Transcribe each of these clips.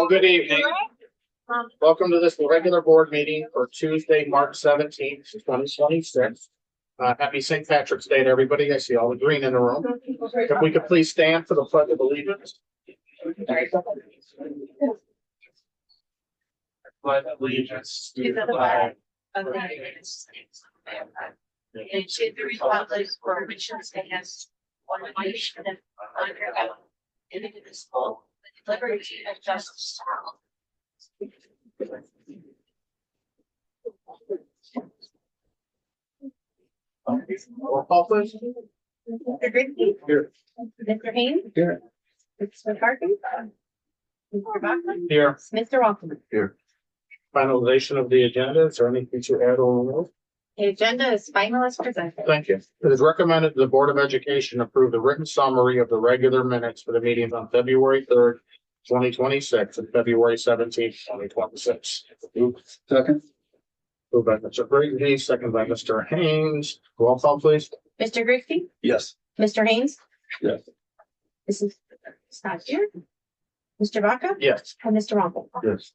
Well, good evening. Welcome to this regular board meeting for Tuesday, March 17th, 2026. Happy St. Patrick's Day to everybody. I see all the green in the room. If we could please stand for the Pledge of Allegiance. Pledge allegiance to the flag of the United States of America and to the republic for which it stands, one nation under God, indivisible, with liberty and justice for all. Roll call, please. Mr. Grigsby? Here. Mr. Haynes? Here. Mr. McCarthy? Mr. Bachman? Here. Mr. Walton? Here. Finalization of the agenda. Is there anything to add or remove? The agenda is final as presented. Thank you. It is recommended the Board of Education approve the written summary of the regular minutes for the meetings on February 3rd, 2026 and February 17th, 2026. Second. Moved by Mr. Grigsby, second by Mr. Haynes. Roll call, please. Mr. Grigsby? Yes. Mr. Haynes? Yes. Mrs. Scott here? Mr. Baca? Yes. And Mr. Wampel? Yes.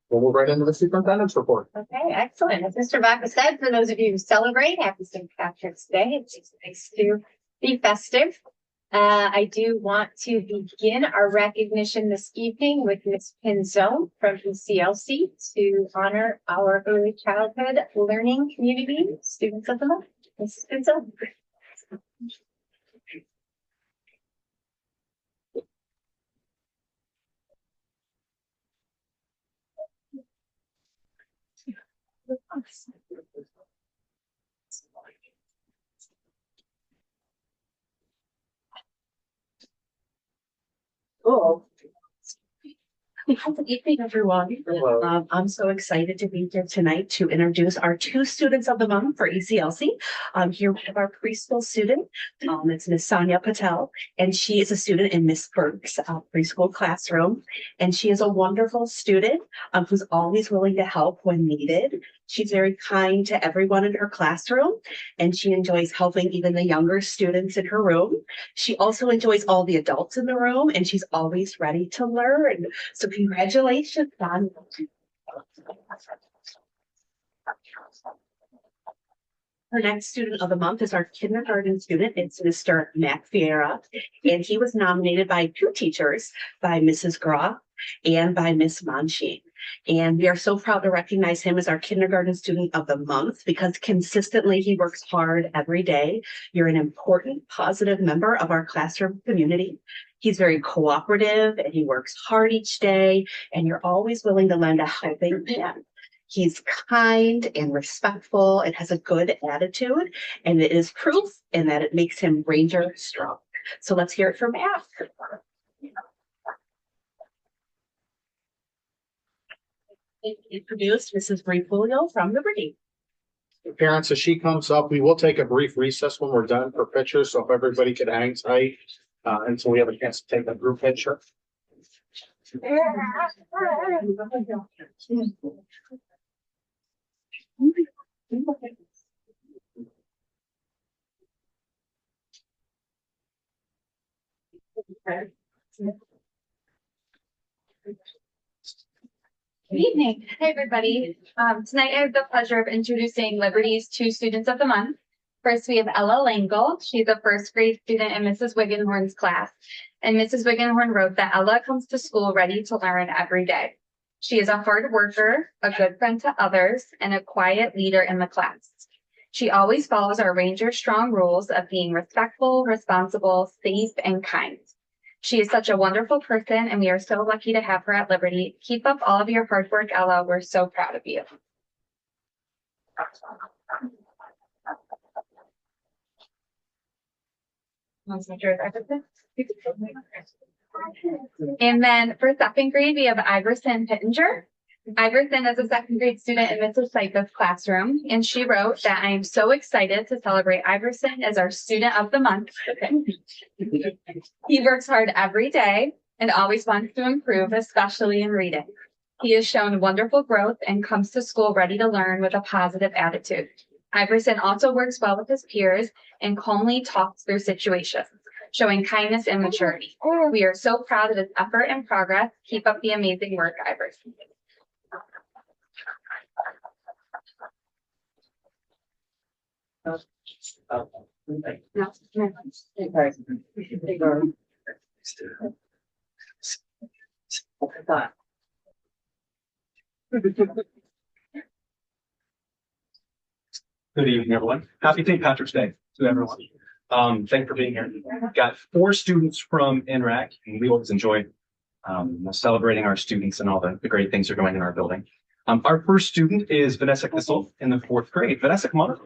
We'll move right into the superintendent's report. Okay, excellent. As Mr. Baca said, for those of you who celebrate, happy St. Patrick's Day. It's nice to be festive. I do want to begin our recognition this evening with Ms. Pinzone from ECLC to honor our early childhood learning community students of the month. Mrs. Pinzone. Oh. Good evening, everyone. Hello. I'm so excited to be here tonight to introduce our two students of the month for ECLC. I'm here with our preschool student. It's Miss Sonia Patel, and she is a student in Miss Burke's preschool classroom. And she is a wonderful student who's always willing to help when needed. She's very kind to everyone in her classroom, and she enjoys helping even the younger students in her room. She also enjoys all the adults in the room, and she's always ready to learn. So congratulations, Sonia. Our next student of the month is our kindergarten student. It's Mr. Mac Vieira, and he was nominated by two teachers, by Mrs. Groff and by Miss Monsheen. And we are so proud to recognize him as our kindergarten student of the month because consistently he works hard every day. You're an important, positive member of our classroom community. He's very cooperative and he works hard each day, and you're always willing to lend a helping hand. He's kind and respectful and has a good attitude, and it is proof in that it makes him Ranger strong. So let's hear it from Mac. Introduce Mrs. Brifulio from Liberty. Parents, as she comes up, we will take a brief recess when we're done for pictures. So if everybody could hang tight until we have a chance to take a group picture. Good evening. Hey, everybody. Tonight I have the pleasure of introducing Liberty's two students of the month. First, we have Ella Langle. She's a first grade student in Mrs. Wiggenhorn's class. And Mrs. Wiggenhorn wrote that Ella comes to school ready to learn every day. She is a hard worker, a good friend to others, and a quiet leader in the class. She always follows our Ranger strong rules of being respectful, responsible, safe, and kind. She is such a wonderful person, and we are so lucky to have her at Liberty. Keep up all of your hard work, Ella. We're so proud of you. And then for second grade, we have Iverson Pittenger. Iverson is a second grade student in Mrs. Sypha's classroom, and she wrote that I am so excited to celebrate Iverson as our student of the month. He works hard every day and always wants to improve, especially in reading. He has shown wonderful growth and comes to school ready to learn with a positive attitude. Iverson also works well with his peers and calmly talks through situations. showing kindness and maturity. We are so proud of his effort and progress. Keep up the amazing work, Iverson. Good evening, everyone. Happy St. Patrick's Day to everyone. Thank you for being here. Got 4 students from NRAC, and we always enjoy celebrating our students and all the great things they're doing in our building. Our first student is Vanessa Kissel in the 4th grade. Vanessa, come on.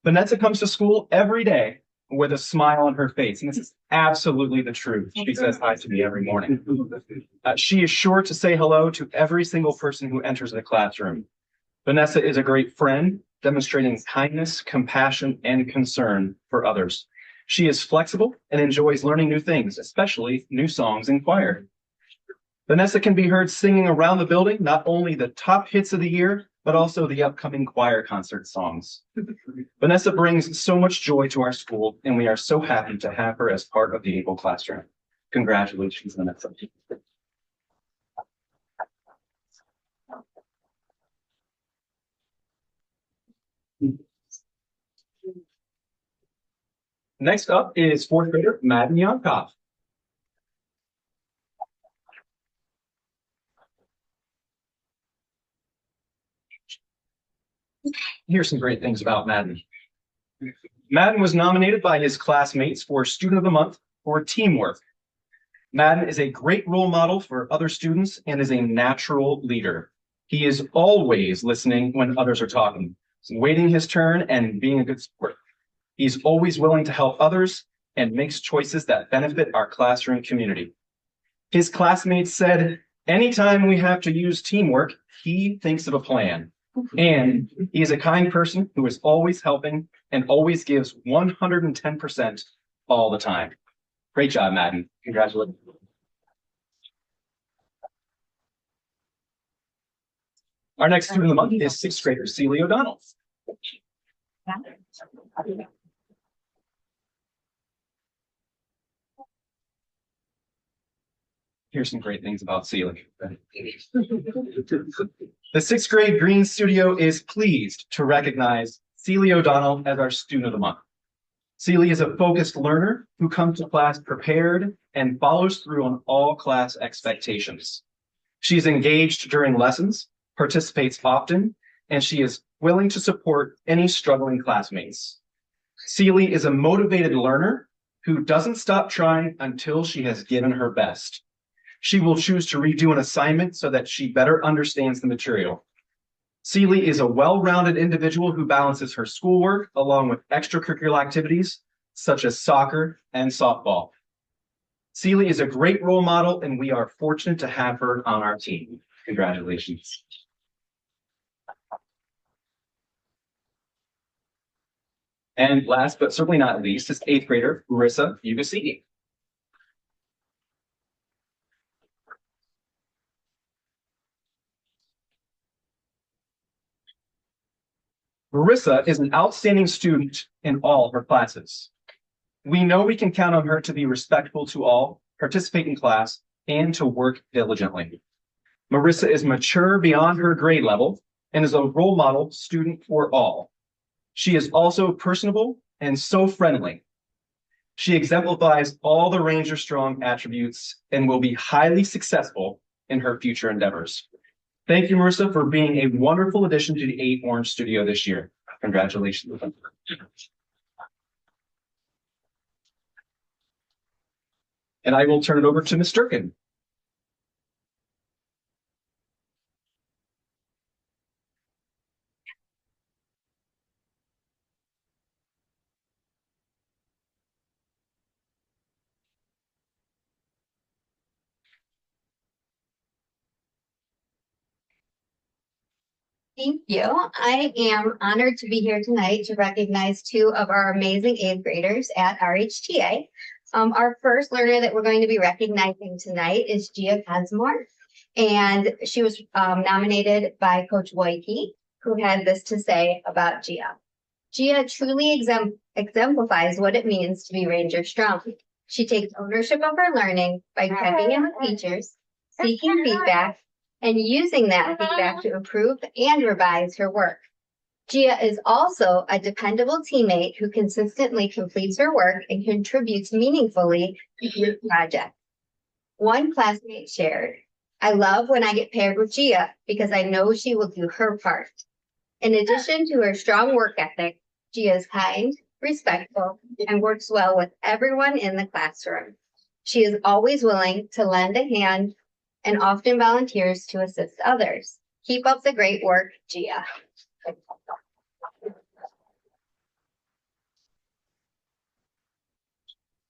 Vanessa comes to school every day with a smile on her face, and this is absolutely the truth. She says hi to me every morning. She is sure to say hello to every single person who enters the classroom. Vanessa is a great friend, demonstrating kindness, compassion, and concern for others. She is flexible and enjoys learning new things, especially new songs in choir. Vanessa can be heard singing around the building, not only the top hits of the year, but also the upcoming choir concert songs. Vanessa brings so much joy to our school, and we are so happy to have her as part of the Able classroom. Congratulations, Vanessa. Next up is 4th grader Madden Yonkov. Here's some great things about Madden. Madden was nominated by his classmates for Student of the Month for teamwork. Madden is a great role model for other students and is a natural leader. He is always listening when others are talking, waiting his turn and being a good sport. He's always willing to help others and makes choices that benefit our classroom community. His classmates said, anytime we have to use teamwork, he thinks of a plan. And he is a kind person who is always helping and always gives 110% all the time. Great job, Madden. Congratulations. Our next student of the month is 6th grader Celia O'Donnell. Here's some great things about Celia. The 6th grade Green Studio is pleased to recognize Celia O'Donnell as our Student of the Month. Celia is a focused learner who comes to class prepared and follows through on all class expectations. She is engaged during lessons, participates often, and she is willing to support any struggling classmates. Celia is a motivated learner who doesn't stop trying until she has given her best. She will choose to redo an assignment so that she better understands the material. Celia is a well-rounded individual who balances her schoolwork along with extracurricular activities such as soccer and softball. Celia is a great role model, and we are fortunate to have her on our team. Congratulations. And last but certainly not least is 8th grader Marissa Ugasini. Marissa is an outstanding student in all her classes. We know we can count on her to be respectful to all, participate in class, and to work diligently. Marissa is mature beyond her grade level and is a role model student for all. She is also personable and so friendly. She exemplifies all the Ranger Strong attributes and will be highly successful in her future endeavors. Thank you, Marissa, for being a wonderful addition to the 8 Orange Studio this year. Congratulations. And I will turn it over to Ms. Durkin. Thank you. I am honored to be here tonight to recognize 2 of our amazing 8th graders at RHTA. Our first learner that we're going to be recognizing tonight is Gia Cosmore. And she was nominated by Coach Woike, who had this to say about Gia. Gia truly exemplifies what it means to be Ranger Strong. She takes ownership of her learning by checking in with teachers, seeking feedback, and using that feedback to improve and revise her work. Gia is also a dependable teammate who consistently completes her work and contributes meaningfully to group projects. One classmate shared, "I love when I get paired with Gia because I know she will do her part." In addition to her strong work ethic, Gia is kind, respectful, and works well with everyone in the classroom. She is always willing to lend a hand and often volunteers to assist others. Keep up the great work, Gia.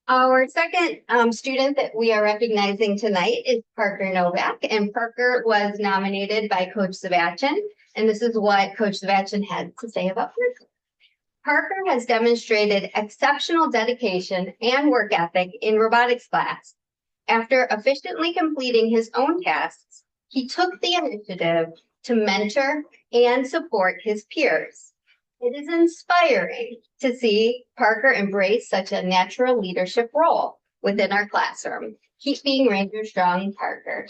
Our second student that we are recognizing tonight is Parker Novak, and Parker was nominated by Coach Sebastian, and this is what Coach Sebastian had to say about Parker. Parker has demonstrated exceptional dedication and work ethic in robotics class. After efficiently completing his own tasks, he took the initiative to mentor and support his peers. It is inspiring to see Parker embrace such a natural leadership role within our classroom. Keep being Ranger Strong, Parker.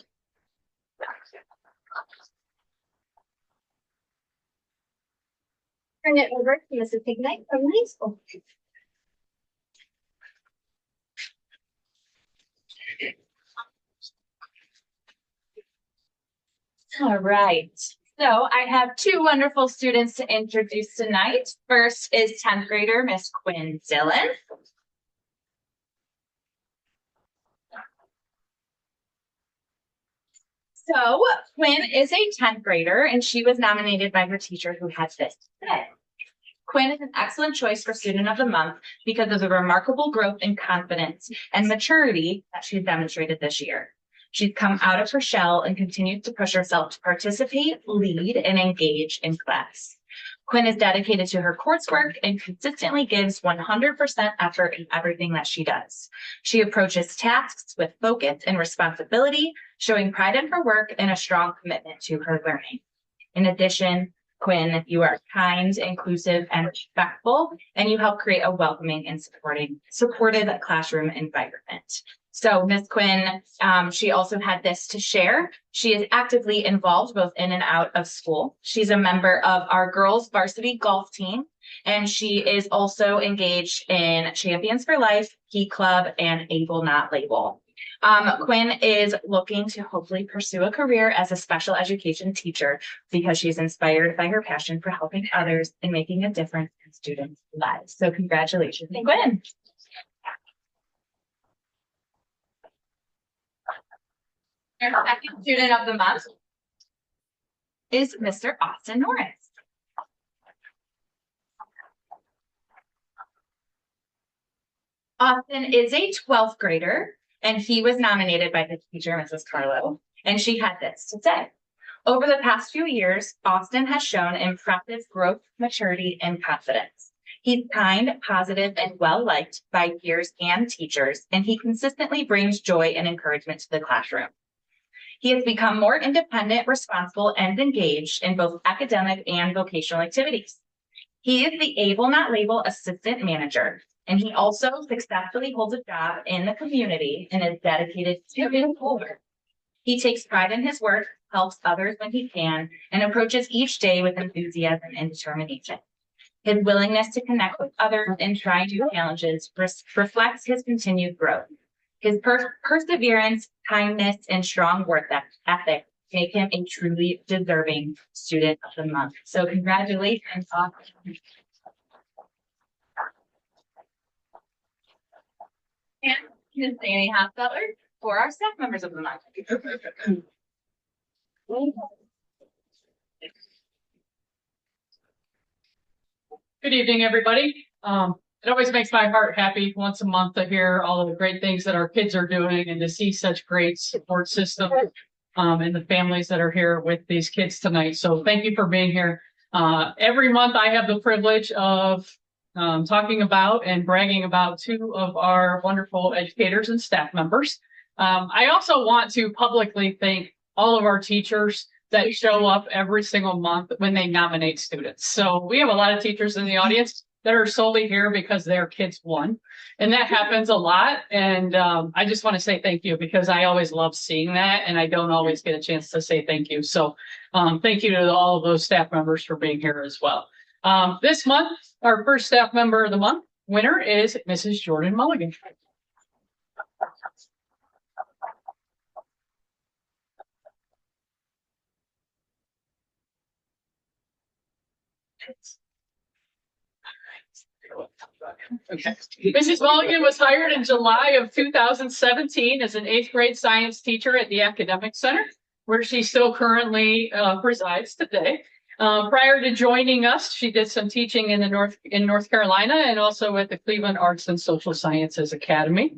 Turn it over to Mrs. Pignite from the high school. All right. So I have two wonderful students to introduce tonight. First is 10th grader, Miss Quinn Dillon. So Quinn is a 10th grader, and she was nominated by her teacher who has this to say. Quinn is an excellent choice for Student of the Month because of the remarkable growth in confidence and maturity that she's demonstrated this year. She's come out of her shell and continues to push herself to participate, lead, and engage in class. Quinn is dedicated to her coursework and consistently gives 100% effort in everything that she does. She approaches tasks with focus and responsibility, showing pride in her work and a strong commitment to her learning. In addition, Quinn, you are kind, inclusive, and respectful, and you help create a welcoming and supportive classroom environment. So Ms. Quinn, she also had this to share. She is actively involved both in and out of school. She's a member of our girls varsity golf team, and she is also engaged in Champions for Life, Key Club, and Able Not Label. Quinn is looking to hopefully pursue a career as a special education teacher because she's inspired by her passion for helping others and making a difference in students' lives. So congratulations, Quinn. Our second student of the month is Mr. Austin Norris. Austin is a 12th grader, and he was nominated by his teacher, Mrs. Carlo, and she had this to say. Over the past few years, Austin has shown impressive growth, maturity, and confidence. He's kind, positive, and well-liked by peers and teachers, and he consistently brings joy and encouragement to the classroom. He has become more independent, responsible, and engaged in both academic and vocational activities. He is the Able Not Label assistant manager, and he also successfully holds a job in the community and is dedicated to his work. He takes pride in his work, helps others when he can, and approaches each day with enthusiasm and determination. His willingness to connect with others and try new challenges reflects his continued growth. His perseverance, kindness, and strong work ethic make him a truly deserving student of the month. So congratulations, Austin. And Ms. Annie Hostetler for our staff members of the month. Good evening, everybody. It always makes my heart happy once a month to hear all of the great things that our kids are doing and to see such great support system and the families that are here with these kids tonight. So thank you for being here. Every month I have the privilege of talking about and bragging about two of our wonderful educators and staff members. I also want to publicly thank all of our teachers that show up every single month when they nominate students. So we have a lot of teachers in the audience that are solely here because their kids won. And that happens a lot. And I just want to say thank you because I always love seeing that. And I don't always get a chance to say thank you. So thank you to all of those staff members for being here as well. This month, our first staff member of the month winner is Mrs. Jordan Mulligan. Okay. Mrs. Mulligan was hired in July of 2017 as an 8th grade science teacher at the Academic Center, where she still currently resides today. Prior to joining us, she did some teaching in North Carolina and also at the Cleveland Arts and Social Sciences Academy.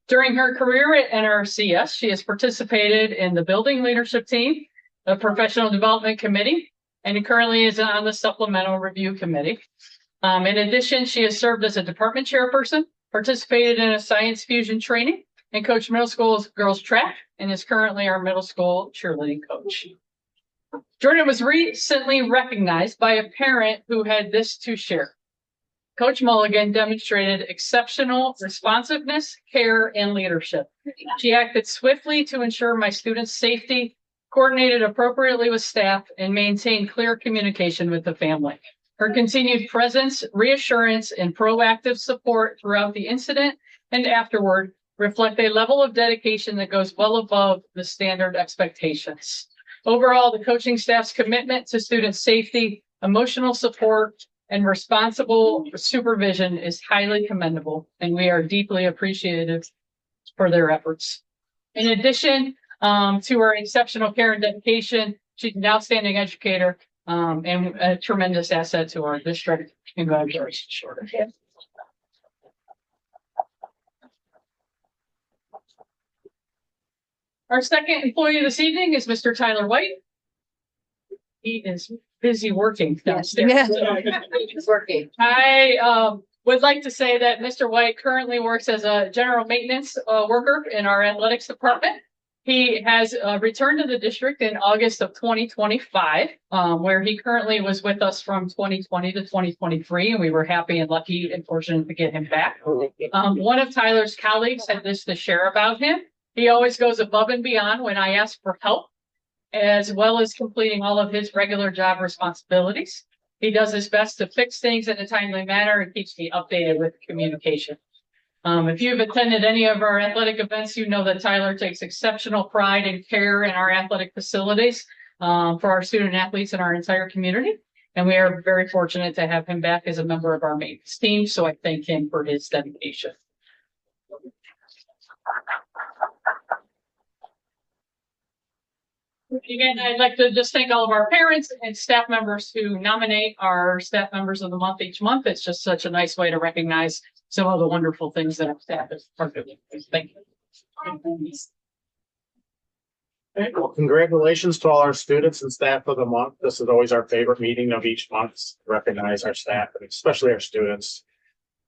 During her career at NRCS, she has participated in the building leadership team, the professional development committee, and currently is on the supplemental review committee. In addition, she has served as a department chairperson, participated in a science fusion training, and coached middle school girls track, and is currently our middle school cheerleading coach. Jordan was recently recognized by a parent who had this to share. Coach Mulligan demonstrated exceptional responsiveness, care, and leadership. She acted swiftly to ensure my students' safety, coordinated appropriately with staff, and maintained clear communication with the family. Her continued presence, reassurance, and proactive support throughout the incident and afterward reflect a level of dedication that goes well above the standard expectations. Overall, the coaching staff's commitment to student safety, emotional support, and responsible supervision is highly commendable, and we are deeply appreciative for their efforts. In addition to her exceptional care and dedication, she's an outstanding educator and a tremendous asset to our district. Congratulations, Jordan. Our second employee this evening is Mr. Tyler White. He is busy working downstairs. He's working. I would like to say that Mr. White currently works as a general maintenance worker in our athletics department. He has returned to the district in August of 2025, where he currently was with us from 2020 to 2023, and we were happy and lucky and fortunate to get him back. One of Tyler's colleagues had this to share about him. He always goes above and beyond when I ask for help, as well as completing all of his regular job responsibilities. He does his best to fix things in a timely manner and keeps me updated with communication. If you've attended any of our athletic events, you know that Tyler takes exceptional pride and care in our athletic facilities for our student athletes and our entire community. And we are very fortunate to have him back as a member of our maintenance team. So I thank him for his dedication. Again, I'd like to just thank all of our parents and staff members who nominate our staff members of the month each month. It's just such a nice way to recognize some of the wonderful things that our staff is part of. Thank you. Okay, well, congratulations to all our students and staff of the month. This is always our favorite meeting of each month, to recognize our staff, and especially our students.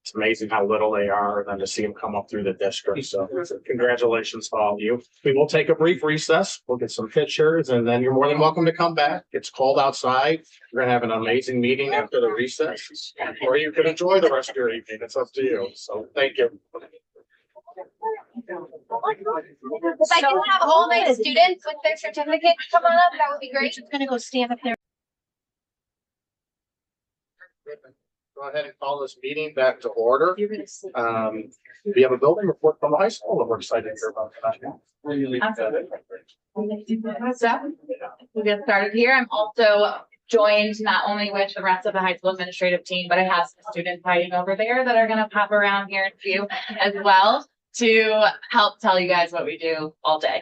It's amazing how little they are, and then to see them come up through the district. So congratulations to all of you. We will take a brief recess. We'll get some pictures, and then you're more than welcome to come back. It's cold outside. We're gonna have an amazing meeting after the recess, or you can enjoy the rest of your evening. It's up to you. So thank you. If I can have all my students with their certificates come on up, that would be great. I'm gonna go stand up there. Go ahead and call this meeting back to order. We have a building report from the high school that we're excited to hear about tonight. We'll get started here. I'm also joined not only with the rest of the high school administrative team, but I have some students hiding over there that are going to pop around here and view as well to help tell you guys what we do all day.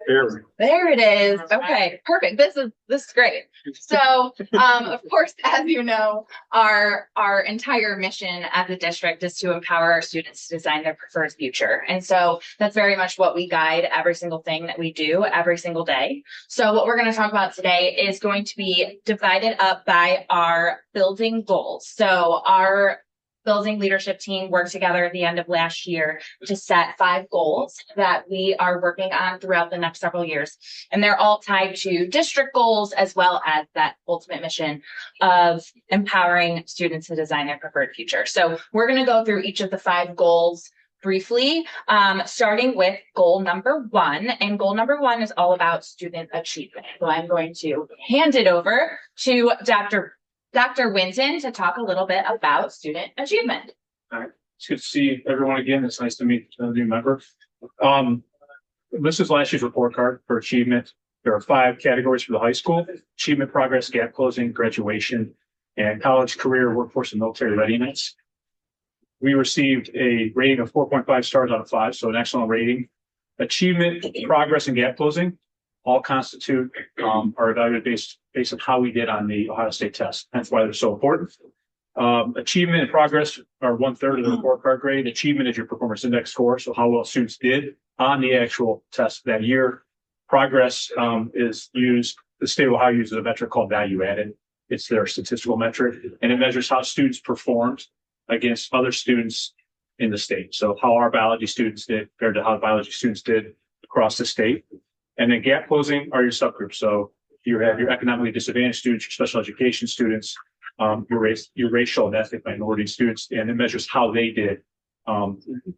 There it is. Okay, perfect. This is great. So, of course, as you know, our entire mission as a district is to empower our students to design their preferred future. And so that's very much what we guide every single thing that we do every single day. So what we're going to talk about today is going to be divided up by our building goals. So our building leadership team worked together at the end of last year to set 5 goals that we are working on throughout the next several years. And they're all tied to district goals as well as that ultimate mission of empowering students to design their preferred future. So we're going to go through each of the 5 goals briefly, starting with goal number 1. And goal number 1 is all about student achievement. So I'm going to hand it over to Dr. Winton to talk a little bit about student achievement. All right. It's good to see everyone again. It's nice to meet a new member. This is last year's report card for achievement. There are 5 categories for the high school: achievement, progress, gap closing, graduation, and college, career, workforce, and military readiness. We received a rating of 4.5 stars out of 5, so an excellent rating. Achievement, progress, and gap closing all constitute are evaluated based on how we did on the Ohio State test. That's why they're so important. Achievement and progress are 1/3 of the report card grade. Achievement is your performance index score, so how well students did on the actual test that year. Progress is used, the state of Ohio uses a metric called value added. It's their statistical metric, and it measures how students performed against other students in the state. So how our biology students did compared to how biology students did across the state. And then gap closing are your subgroups. So you have your economically disadvantaged students, your special education students, your racial and ethnic minority students, and it measures how they did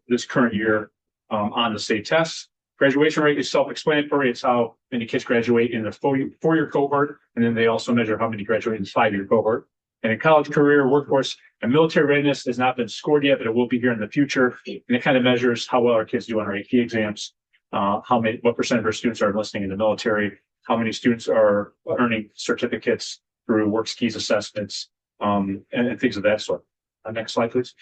this current year on the state tests. Graduation rate is self-explanatory. It's how many kids graduate in the four-year cohort, and then they also measure how many graduate in the 5-year cohort. And in college, career, workforce, and military readiness has not been scored yet, but it will be here in the future. And it kind of measures how well our kids do on our AP exams. What percent of our students are enlisting in the military, how many students are earning certificates through work skis assessments, and things of that sort. Next slide, please.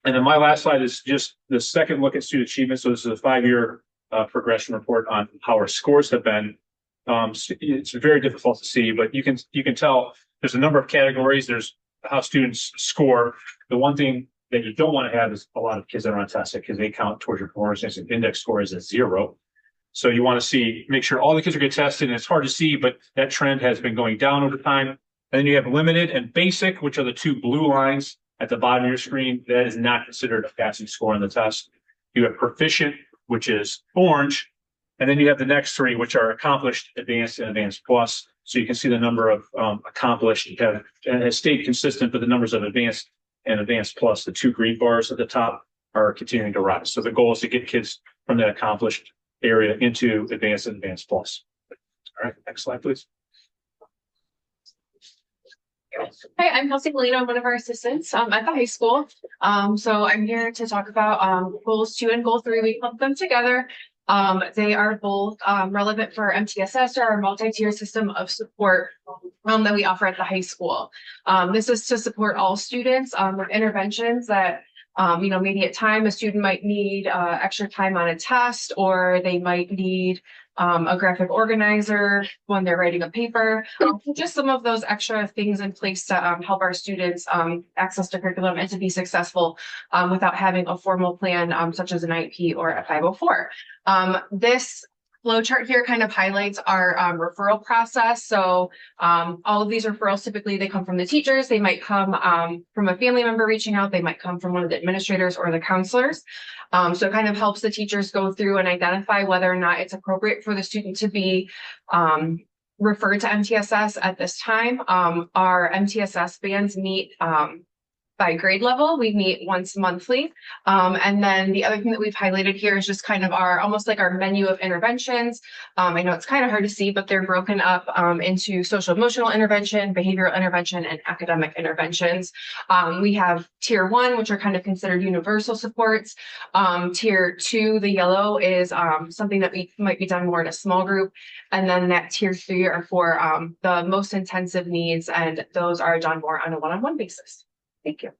And then my last slide is just the second look at student achievement. So this is a 5-year progression report on how our scores have been. It's very difficult to see, but you can tell there's a number of categories. There's how students score. The one thing that you don't want to have is a lot of kids that are untested because they count towards your performance index score is a 0. So you want to make sure all the kids are getting tested, and it's hard to see, but that trend has been going down over time. And then you have limited and basic, which are the 2 blue lines at the bottom of your screen. That is not considered a passing score on the test. You have proficient, which is orange. And then you have the next 3, which are accomplished, advanced, and advanced plus. So you can see the number of accomplished has stayed consistent, but the numbers of advanced and advanced plus, the 2 green bars at the top, are continuing to rise. So the goal is to get kids from that accomplished area into advanced and advanced plus. All right, next slide, please. Hi, I'm Kelsey Polino. I'm one of our assistants at the high school. So I'm here to talk about goals 2 and goal 3. We clumped them together. They are both relevant for MTSS, or our multi-tier system of support that we offer at the high school. This is to support all students with interventions that maybe at time a student might need extra time on a test, or they might need a graphic organizer when they're writing a paper. Just some of those extra things in place to help our students access the curriculum and to be successful without having a formal plan such as an IEP or a 504. This flow chart here kind of highlights our referral process. So all of these referrals, typically they come from the teachers. They might come from a family member reaching out. They might come from one of the administrators or the counselors. So it kind of helps the teachers go through and identify whether or not it's appropriate for the student to be referred to MTSS at this time. Our MTSS bands meet by grade level. We meet once monthly. And then the other thing that we've highlighted here is just kind of almost like our menu of interventions. I know it's kind of hard to see, but they're broken up into social emotional intervention, behavioral intervention, and academic interventions. We have tier 1, which are kind of considered universal supports. Tier 2, the yellow, is something that might be done more in a small group. And then that tier 3 are for the most intensive needs, and those are done more on a one-on-one basis. Thank you.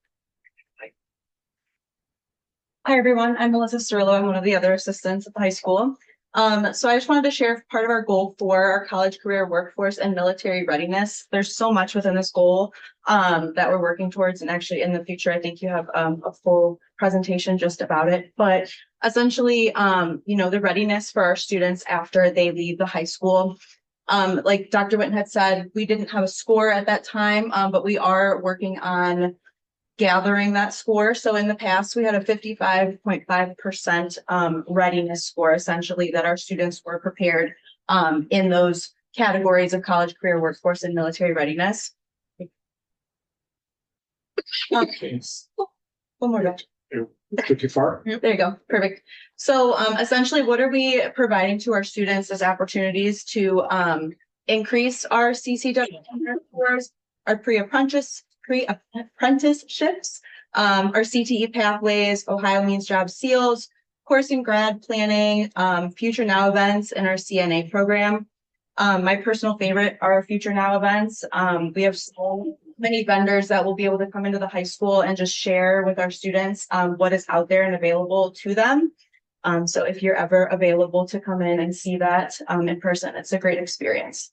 Hi, everyone. I'm Melissa Cirillo. I'm one of the other assistants at the high school. So I just wanted to share part of our goal for our college career workforce and military readiness. There's so much within this goal that we're working towards, and actually in the future, I think you have a full presentation just about it. But essentially, the readiness for our students after they leave the high school. Like Dr. Winton had said, we didn't have a score at that time, but we are working on gathering that score. So in the past, we had a 55.5% readiness score, essentially, that our students were prepared in those categories of college, career, workforce, and military readiness. One more. Took you far. There you go. Perfect. So essentially, what are we providing to our students as opportunities to increase our CCW scores, our pre-apprenticeships, our CTE pathways, Ohio Means Job Seals, course and grad planning, Future Now events, and our CNA program. My personal favorite are our Future Now events. We have so many vendors that will be able to come into the high school and just share with our students what is out there and available to them. So if you're ever available to come in and see that in person, it's a great experience.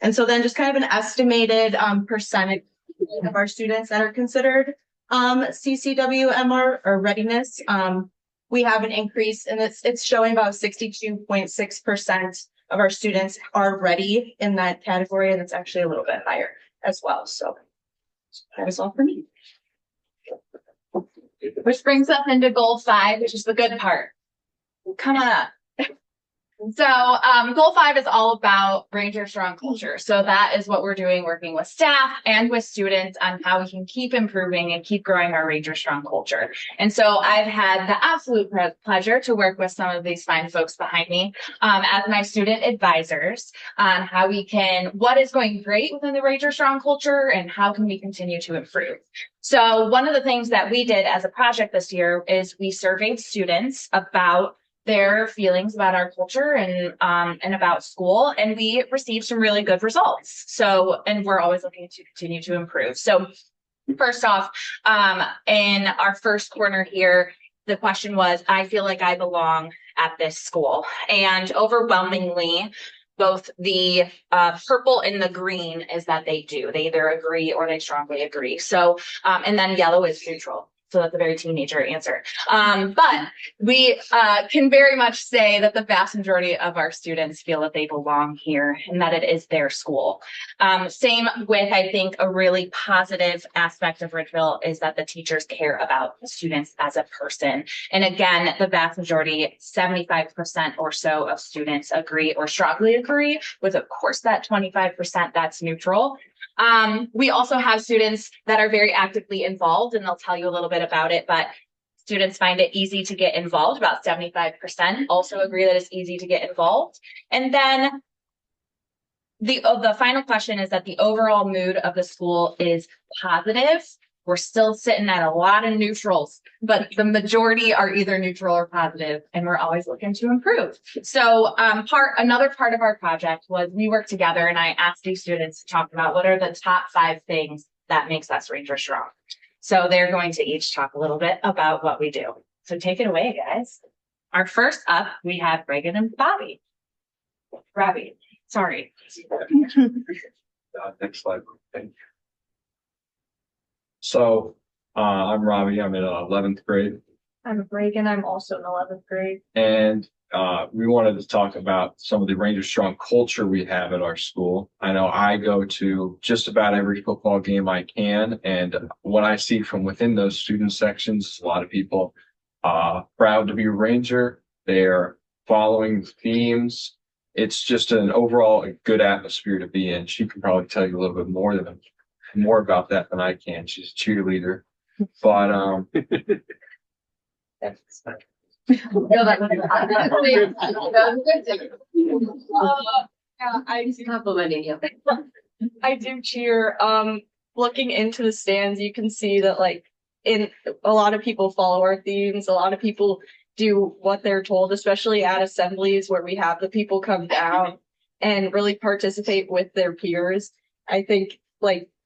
And so then just kind of an estimated percentage of our students that are considered CCWMR or readiness. We have an increase, and it's showing about 62.6% of our students are ready in that category, and it's actually a little bit higher as well. So that is all for me. Which brings us into goal 5, which is the good part. Come on up. So goal 5 is all about Ranger Strong culture. So that is what we're doing, working with staff and with students on how we can keep improving and keep growing our Ranger Strong culture. And so I've had the absolute pleasure to work with some of these fine folks behind me as my student advisors on how we can, what is going great within the Ranger Strong culture and how can we continue to improve. So one of the things that we did as a project this year is we surveyed students about their feelings about our culture and about school, and we received some really good results. So, and we're always looking to continue to improve. So first off, in our first corner here, the question was, I feel like I belong at this school. And overwhelmingly, both the purple and the green is that they do. They either agree or they strongly agree. So, and then yellow is neutral. So that's a very teenager answer. But we can very much say that the vast majority of our students feel that they belong here and that it is their school. Same with, I think, a really positive aspect of Ridgeville is that the teachers care about the students as a person. And again, the vast majority, 75% or so of students agree or strongly agree, with of course that 25% that's neutral. We also have students that are very actively involved, and they'll tell you a little bit about it, but students find it easy to get involved. About 75% also agree that it's easy to get involved. And then the final question is that the overall mood of the school is positive. We're still sitting at a lot of neutrals, but the majority are either neutral or positive, and we're always looking to improve. So another part of our project was we worked together, and I asked these students to talk about what are the top 5 things that makes us Ranger Strong. So they're going to each talk a little bit about what we do. So take it away, guys. Our first up, we have Reagan and Bobby. Robbie, sorry. Next slide. Thank you. So I'm Robbie. I'm in 11th grade. I'm Reagan. I'm also in 11th grade. And we wanted to talk about some of the Ranger Strong culture we have at our school. I know I go to just about every football game I can. And what I see from within those student sections is a lot of people proud to be a Ranger. They're following the themes. It's just an overall good atmosphere to be in. She can probably tell you a little bit more about that than I can. She's a cheerleader. But I'm complimenting you. I do cheer. Looking into the stands, you can see that a lot of people follow our themes. A lot of people do what they're told, especially at assemblies where we have the people come down and really participate with their peers. I think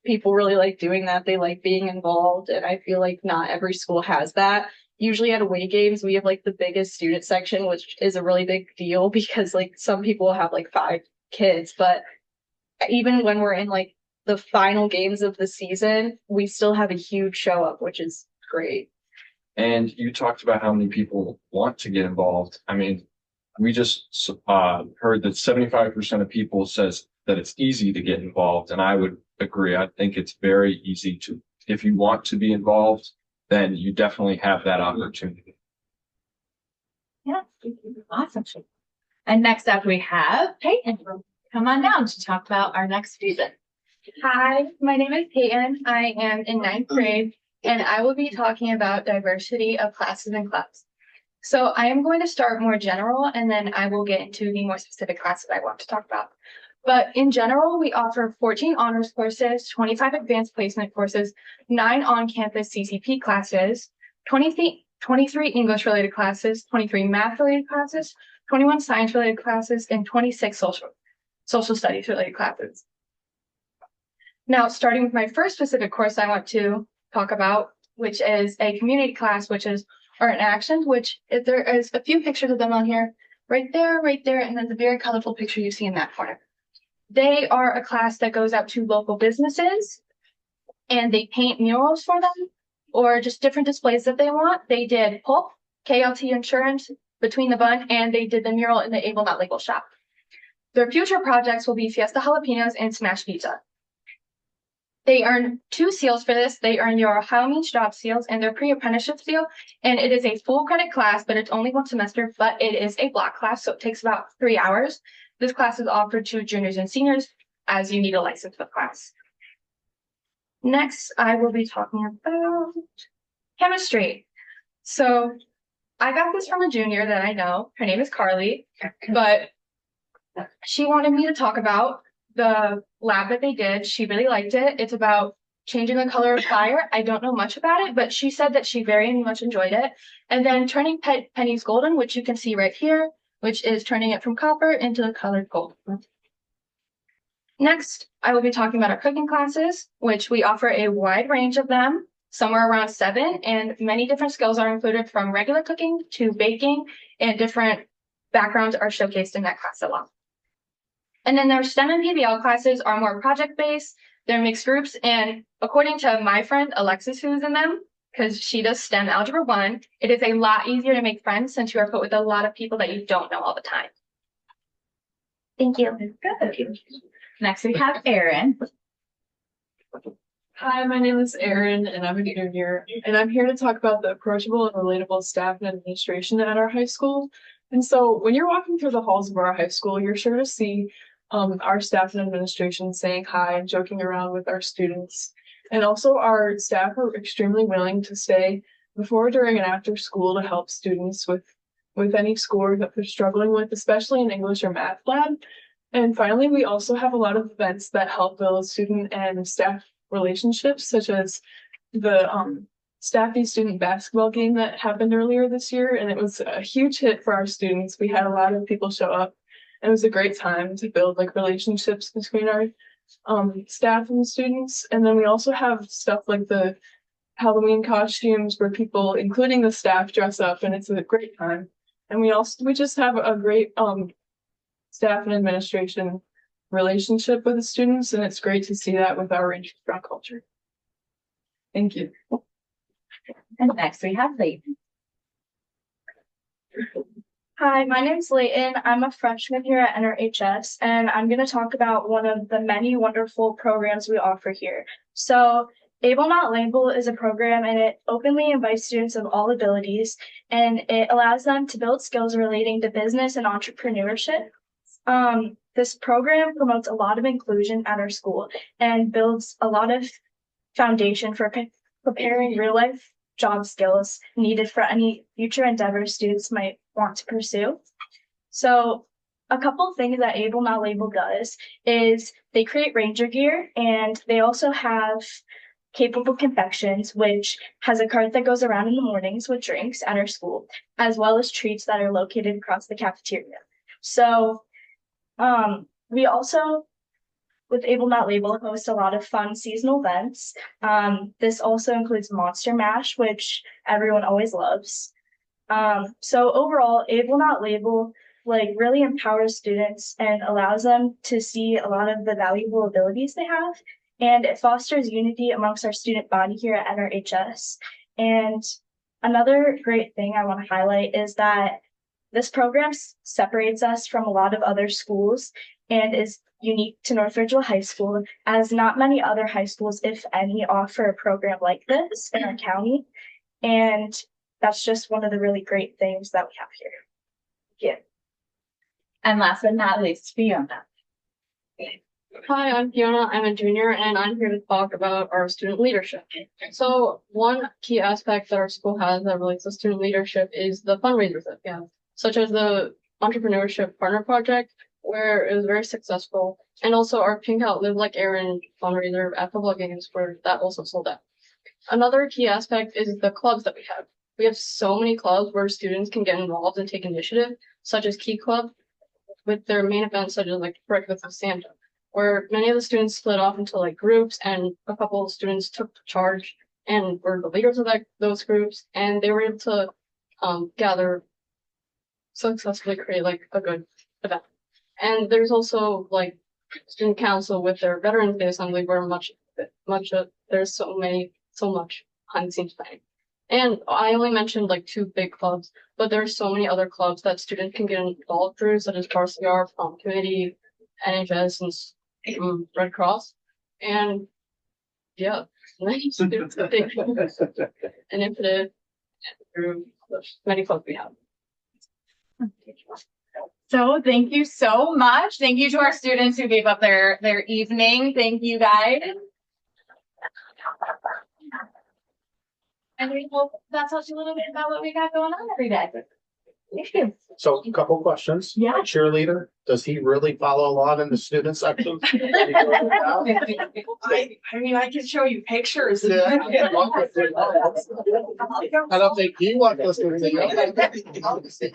people really like doing that. They like being involved, and I feel like not every school has that. usually at away games, we have like the biggest student section, which is a really big deal because like some people have like 5 kids, but even when we're in like the final games of the season, we still have a huge show up, which is great. And you talked about how many people want to get involved. I mean, we just heard that 75% of people says that it's easy to get involved, and I would agree. I think it's very easy to, if you want to be involved, then you definitely have that opportunity. Yeah, awesome. And next up we have Peyton. Come on down to talk about our next season. Hi, my name is Peyton. I am in 9th grade, and I will be talking about diversity of classes and clubs. So I am going to start more general, and then I will get into the more specific classes I want to talk about. But in general, we offer 14 honors courses, 25 advanced placement courses, 9 on-campus CCP classes, 23 English-related classes, 23 math-related classes, 21 science-related classes, and 26 social studies-related classes. Now, starting with my first specific course I want to talk about, which is a community class, which is Art in Action, which if there is a few pictures of them on here, right there, and then the very colorful picture you see in that corner. They are a class that goes out to local businesses and they paint murals for them or just different displays that they want. They did Pulp, KLT Insurance, Between the Bun, and they did the mural in the Able Not Label shop. Their future projects will be Fiesta Jalapenos and Smash Pizza. They earn 2 seals for this. They earn your Ohio Means Job seals and their pre-apprenticeship seal. And it is a full credit class, but it's only 1 semester, but it is a block class, so it takes about 3 hours. This class is offered to juniors and seniors as you need a license for the class. Next, I will be talking about chemistry. So I got this from a junior that I know. Her name is Carly, but she wanted me to talk about the lab that they did. She really liked it. It's about changing the color of fire. I don't know much about it, but she said that she very much enjoyed it. And then turning pennies golden, which you can see right here, which is turning it from copper into the colored gold. Next, I will be talking about our cooking classes, which we offer a wide range of them, somewhere around 7, and many different skills are included from regular cooking to baking, and different backgrounds are showcased in that class alone. And then their STEM and PBL classes are more project-based. They're mixed groups, and according to my friend Alexis, who's in them, because she does STEM Algebra 1, it is a lot easier to make friends since you are put with a lot of people that you don't know all the time. Thank you. Good. Next we have Erin. Hi, my name is Erin, and I'm a junior, and I'm here to talk about the approachable and relatable staff and administration at our high school. And so when you're walking through the halls of our high school, you're sure to see our staff and administration saying hi and joking around with our students. And also our staff are extremely willing to stay before, during, and after school to help students with any schoolwork that they're struggling with, especially in English or math lab. And finally, we also have a lot of events that help build student and staff relationships, such as the staff v student basketball game that happened earlier this year. And it was a huge hit for our students. We had a lot of people show up. It was a great time to build like relationships between our staff and students. And then we also have stuff like the Halloween costumes where people, including the staff, dress up, and it's a great time. And we just have a great staff and administration relationship with the students, and it's great to see that with our Ranger Strong culture. Thank you. And next we have Layton. Hi, my name's Layton. I'm a freshman here at NRHS, and I'm going to talk about one of the many wonderful programs we offer here. So Able Not Label is a program, and it openly invites students of all abilities, and it allows them to build skills relating to business and entrepreneurship. This program promotes a lot of inclusion at our school and builds a lot of foundation for preparing real life job skills needed for any future endeavors students might want to pursue. So a couple of things that Able Not Label does is they create Ranger gear, and they also have Capable Confections, which has a cart that goes around in the mornings with drinks at our school, as well as treats that are located across the cafeteria. So we also with Able Not Label host a lot of fun seasonal events. This also includes Monster Mash, which everyone always loves. So overall, Able Not Label really empowers students and allows them to see a lot of the valuable abilities they have. And it fosters unity amongst our student body here at NRHS. And another great thing I want to highlight is that this program separates us from a lot of other schools and is unique to North Ridgeville High School, as not many other high schools, if any, offer a program like this in our county. And that's just one of the really great things that we have here. Yeah. And last but not least, Fiona. Hi, I'm Fiona. I'm a junior and I'm here to talk about our student leadership. So one key aspect that our school has that relates to student leadership is the fundraisers that we have, such as the Entrepreneurship Partner Project, where it was very successful, and also our Pink Out Live Like Aaron fundraiser at football games, where that also sold out. Another key aspect is the clubs that we have. We have so many clubs where students can get involved and take initiative, such as Key Club, with their main events such as Breakfast with Santa, where many of the students split off into groups, and a couple of students took charge and were the leaders of those groups, and they were able to gather, successfully create a good event. And there's also student council with their Veterans Day Assembly, where there's so much behind the scenes planning. And I only mentioned 2 big clubs, but there's so many other clubs that students can get involved through, such as RCR, Prom Committee, NHS, and Red Cross. And yeah, many students can take an infinite through the many clubs we have. So thank you so much. Thank you to our students who gave up their evening. Thank you guys. And we hope that tells you a little bit about what we got going on every day. Thank you. So a couple questions. Yeah. Cheerleader, does he really follow along in the student section? I mean, I can show you pictures. Yeah. I don't think he wants us to see.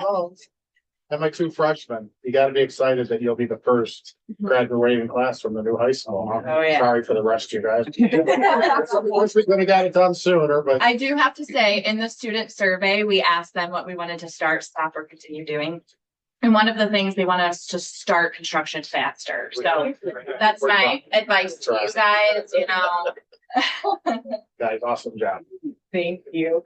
And my 2 freshmen, you gotta be excited that you'll be the first graduating class from the new high school. Oh, yeah. Sorry for the rest of you guys. Of course, we could have got it done sooner, but. I do have to say, in the student survey, we asked them what we wanted to start, stop, or continue doing. And one of the things they wanted us to start construction faster. So that's my advice to you guys, Guys, awesome job. Thank you.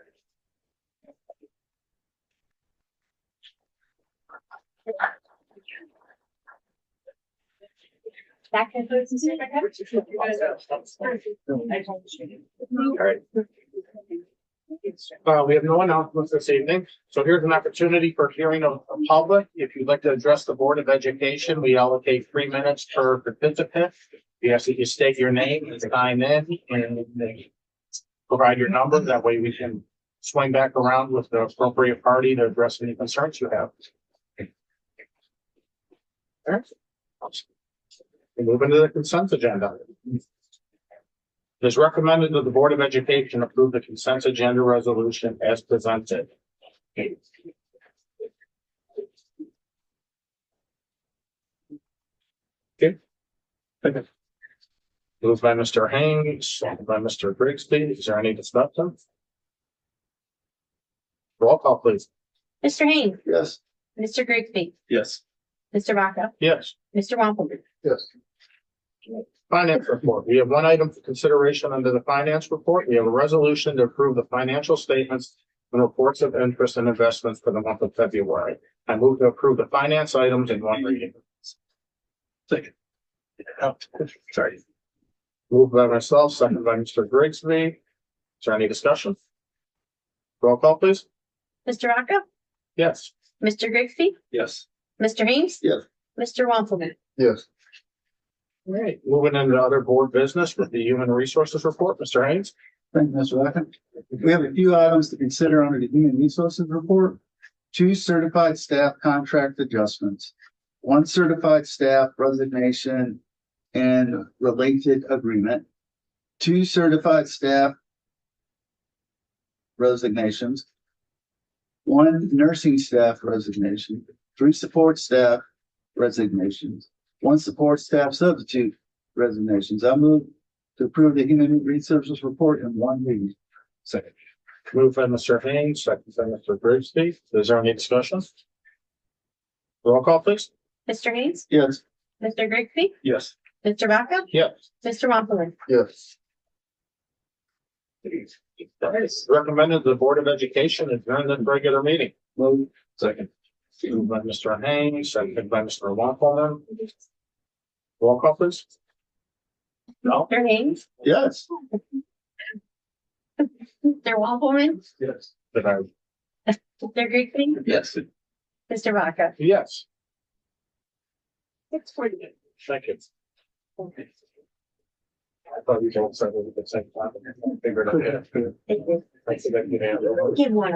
That concludes the We have no announcements this evening, so here's an opportunity for hearing of the public. If you'd like to address the Board of Education, we allocate 3 minutes per participant. We ask that you state your name and sign in and provide your number. That way we can swing back around with the appropriate party to address any concerns you have. All right. We move into the consent agenda. It is recommended that the Board of Education approve the consent agenda resolution as presented. Okay. Moved by Mr. Haynes, seconded by Mr. Grigsby. Is there any discussion? Roll call, please. Mr. Haynes. Yes. Mr. Grigsby. Yes. Mr. Vaca. Yes. Mr. Wampler. Yes. Finance report. We have one item for consideration under the finance report. We have a resolution to approve the financial statements and reports of interest and investments for the month of February. I move to approve the finance items in one reading. Second. Sorry. Moved by myself, second by Mr. Grigsby. Is there any discussion? Roll call, please. Mr. Vaca. Yes. Mr. Grigsby. Yes. Mr. Haynes. Yes. Mr. Wampler. Yes. All right, moving into other board business with the human resources report, Mr. Haynes. Thank you, Mr. Vaca. We have a few items to consider under the human resources report. 2 certified staff contract adjustments, 1 certified staff resignation and related agreement, 2 certified staff resignations, 1 nursing staff resignation, 3 support staff resignations, 1 support staff substitute resignations. I move to approve the human resources report in one reading. Second. Moved by Mr. Haynes, second by Mr. Grigsby. Is there any discussion? Roll call, please. Mr. Haynes, Yes. Mr. Grigsby, Yes. Mr. Vaca, Yes. Mr. Wampler. Yes. Recommended the Board of Education adjourn the regular meeting. Move. Second. Moved by Mr. Haynes, seconded by Mr. Wampler. Roll call, please. No? Mr. Haynes, Yes. Mr. Wampler, Yes. Did I? Mr. Grigsby, Yes. Mr. Vaca. Yes. 6:40. Thank you. I thought you both said it at the same time. I figured I did. Thank you. Thanks again. Give one.